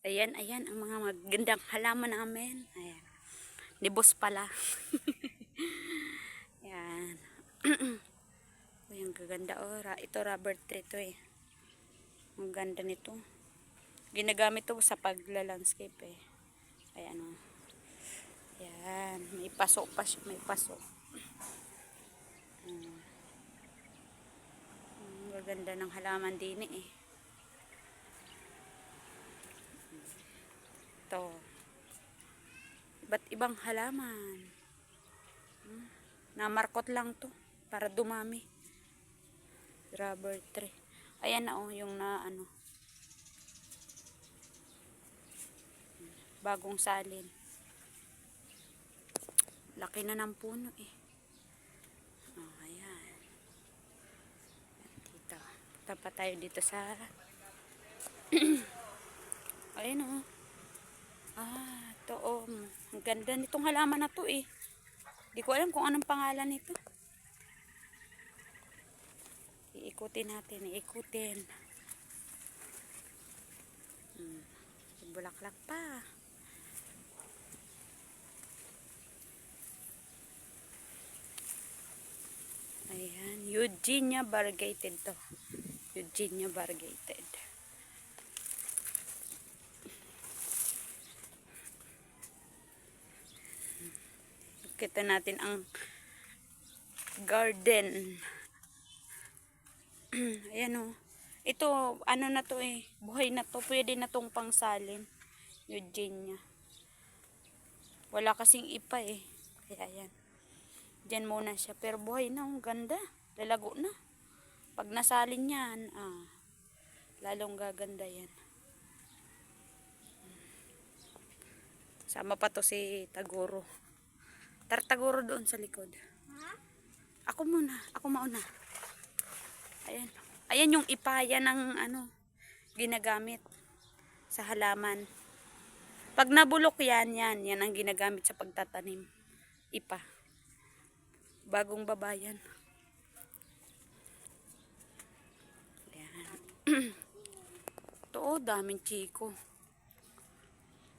Ayan, ayan, ang mga magandang halaman namin. Ayan. Nibos pala. Ayan. Uy, ang gaganda. Oh, ito rubber tree to eh. Ang ganda nito. Ginagamit to sa pagla-landscape eh. Ayan oh. Ayan. May paso pa siya. May paso. Ang gaganda ng halaman din eh. Ito. Iba't ibang halaman. Namarkot lang to. Para dumami. Rubber tree. Ayan na oh. Yung na ano. Bagong salin. Laki na ng puno eh. Oh, ayan. Dito. Punta pa tayo dito sa ayan oh. Ito oh. Ang ganda nitong halaman na to eh. Di ko alam kung anong pangalan nito. Iikutin natin. Iikutin. Bulaklak pa. Ayan. Eugenia variegated to. Eugenia variegated. Kita natin ang garden. Ayan o. Ito, ano na to eh. Buhay na to. Pwede na tong pangsalin. Eugenia. Wala kasing ipa eh. Kaya ayan. Diyan muna siya. Pero buhay na. Ang ganda. Lalago na. Pag nasalin yan, lalong gaganda yan. Sama pa to si Taguro. Tartaguro doon sa likod. Ako muna. Ako mauna. Ayan. Ayan yung ipaya ng ano, ginagamit sa halaman. Pag nabulok yan ang ginagamit sa pagtatanim. Ipa. Bagong babayan. Ayan. Ito oh, daming chiko.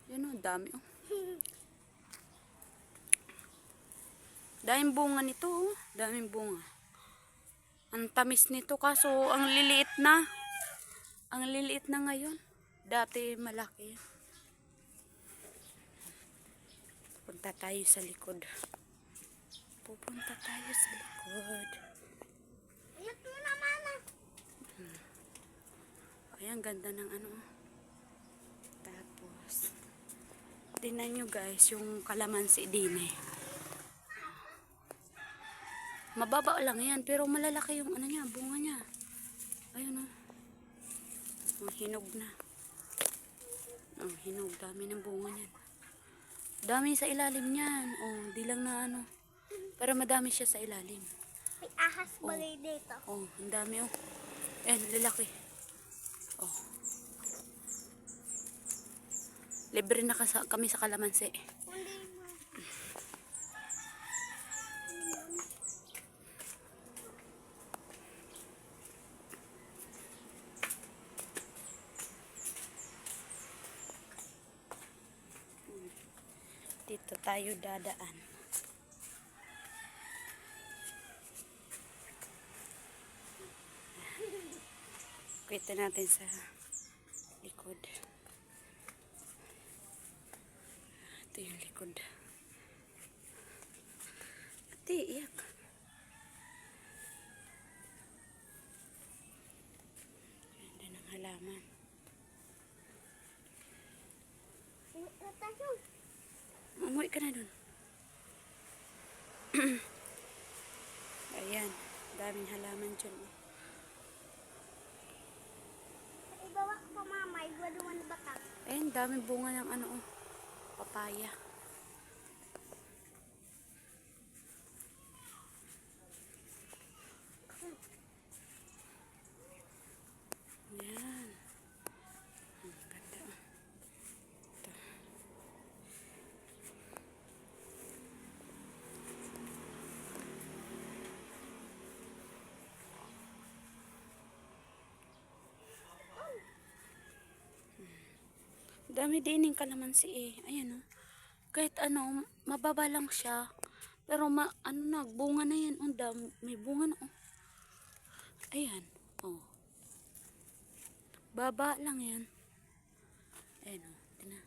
Yan oh, dami oh. Daming bunga nito oh. Daming bunga. Ang tamis nito kaso ang liliit na. Ang liliit na ngayon. Dati malaki. Punta tayo sa likod. Pupunta tayo sa likod. Iyot mo na, mama. Ayan, ganda ng ano. Tapos, tingnan nyo guys, yung kalamansi din eh. Mababa lang yan, pero malalaki yung ano niya, bunga niya. Ayun oh. Oh, hinog na. Oh, hinog. Dami ng bunga niyan. Dami sa ilalim niyan. Oh, di lang na ano. Pero madami siya sa ilalim. May ahas bagay dito. Oh, ang dami oh. Ayan, lalaki. Oh. Libre na kami sa kalamansi. Dito tayo dadaan. Kita natin sa likod. Ito yung likod. Ate, iyak. Ganda ng halaman. Umuwi ka na dun. Ayan, daming halaman dyan. Ibawa ko pa, mama. Igwaduan batak. Ayan, daming bunga ng ano oh, papaya. Ayan. Ang ganda. Ito. Dami din yung kalamansi eh. Ayan oh. Kahit ano, mababa lang siya. Pero ano na, bunga na yan. Oh, may bunga na oh. Ayan. Oh. Baba lang yan. Ayan oh. Tina.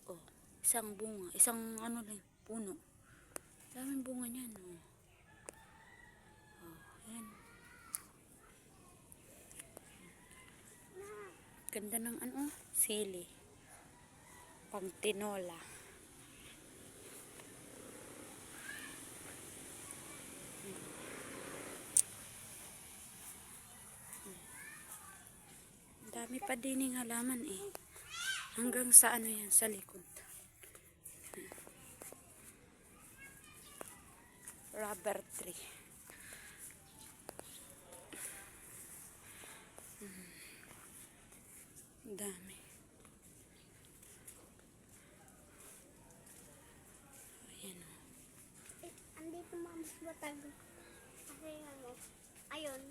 Oh. Isang bunga. Isang ano lang. Puno. Daming bunga niyan oh. Oh. Ayan. Ganda ng ano. Sili. Pang tinola. Dami pa din yung halaman eh. Hanggang sa ano yan, sa likod. Rubber tree. Dami. Ayan o. Andito mamas batag. Kasi ano, ayun.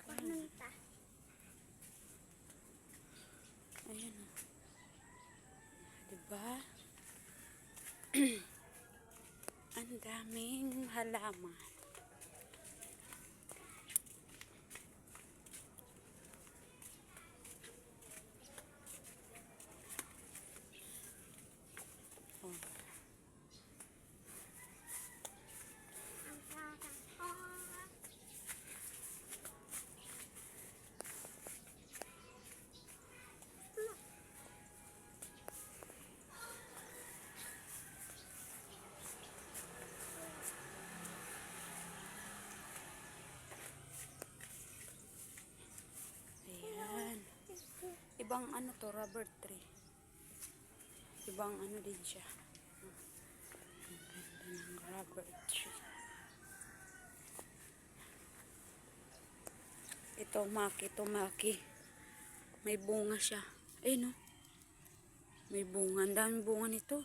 Pamunta. Ayan o. Diba? Ang daming halaman. Oh. Ang sarap. Oh. Ayan. Ibang ano to, rubber tree. Ibang ano din siya. Ang ganda ng rubber tree. Ito maki. May bunga siya. Ayun o. May bunga. Ang daming bunga nito.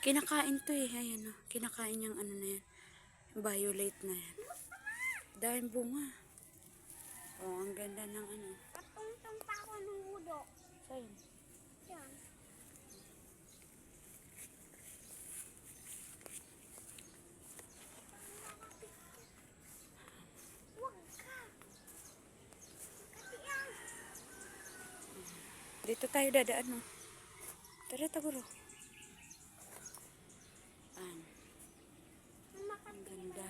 Kinakain to eh. Ayan o. Kinakain yung ano na yan. Violet na yan. Daming bunga. Oh, ang ganda ng ano. Patungtong pa ako ng udo. Saan? Yan. Huwag ka. Kasi yan. Dito tayo dadaan no. Tara taguro. Ang ganda.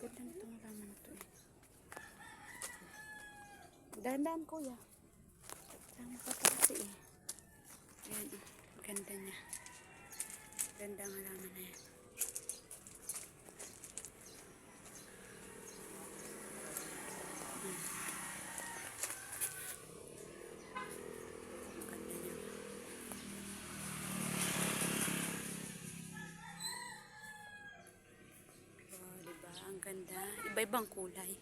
Ganda nitong laman na to eh. Dahan-dahan kuya. Tama ka kasi eh. Ayan oh. Ganda niya. Ganda ang halaman na yan. Ganda niya. Oh, diba? Ang ganda. Iba-ibang kulay.